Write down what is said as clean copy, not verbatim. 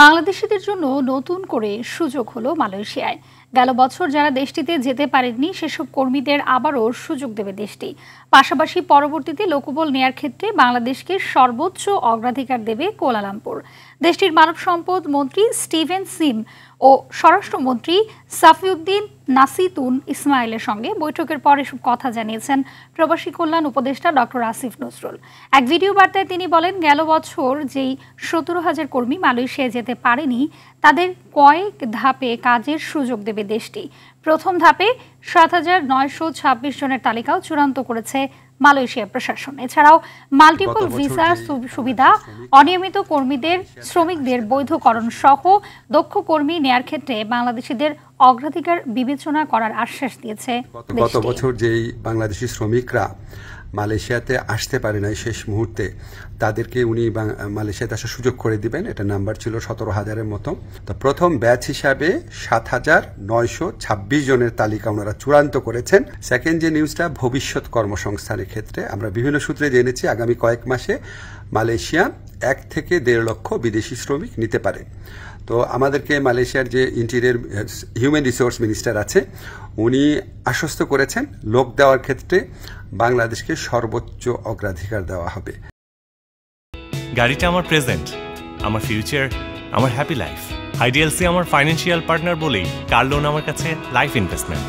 বাংলাদেশিদের জন্য নতুন করে সুযোগ হলো মালয়েশিয়ায়। গেল বছর যারা দেশটিতে যেতে পারেননি সেসব কর্মীদের আবারও সুযোগ দেবে দেশটি। পাশাপাশি পরবর্তীতে লোকবল নেয়ার ক্ষেত্রে বাংলাদেশকে সর্বোচ্চ অগ্রাধিকার দেবে কুয়ালালামপুর। দেশটির মানব সম্পদ মন্ত্রী স্টিভেন সিম ও স্বরাষ্ট্রমন্ত্রী সাফিউদ্দিন নাসিতুন ইসমাইলের সঙ্গে বৈঠকের পর এসব কথা জানিয়েছেন প্রবাসী কল্যাণ উপদেষ্টা ডক্টর আসিফ নজরুল। এক ভিডিও বার্তায় তিনি বলেন, গেল বছর যেই 17,000 কর্মী মালয়েশিয়ায় যেতে পারেনি তাদের কয়েক ধাপে কাজের সুযোগ দেবে দেশটি। প্রথম ধাপে 7,926 জনের তালিকাও চূড়ান্ত করেছে মালয়েশিয়া প্রশাসন। এছাড়াও মাল্টিপল ভিসা সুবিধা, অনিয়মিত শ্রমিকদের বৈধকরণ সহ দক্ষ কর্মী নেয়ার ক্ষেত্রে বাংলাদেশিদের অগ্রাধিকার বিবেচনা করার আশ্বাস দিয়েছে। গত বছর যেই বাংলাদেশি শ্রমিকরা মালয়েশিয়াতে আসতে পারে নাই শেষ মুহূর্তে, তাদেরকে উনি মালয়েশিয়াতে আসার সুযোগ করে দিবেন। এটা নাম্বার ছিল 17,000-এর মতো। তো প্রথম ব্যাচ হিসাবে 7,926 জনের তালিকা ওনারা চূড়ান্ত করেছেন। সেকেন্ড যে নিউজটা, ভবিষ্যৎ কর্মসংস্থানের ক্ষেত্রে আমরা বিভিন্ন সূত্রে জেনেছি আগামী কয়েক মাসে মালয়েশিয়া 1 থেকে 1.5 লক্ষ বিদেশি শ্রমিক নিতে পারে। তো আমাদেরকে মালয়েশিয়ার যে ইন্টেরিয়র হিউম্যান রিসোর্স মিনিস্টার আছে, উনি আশ্বস্ত করেছেন লোক দেওয়ার ক্ষেত্রে বাংলাদেশকে সর্বোচ্চ অগ্রাধিকার দেওয়া হবে। গাড়িটা আমার প্রেজেন্ট, আমার ফিউচার, আমার হ্যাপি লাইফ। আইডিএলসি আমার ফাইন্যান্সিয়াল পার্টনার বলেই কার লোন আমার কাছে লাইফ ইনভেস্টমেন্ট।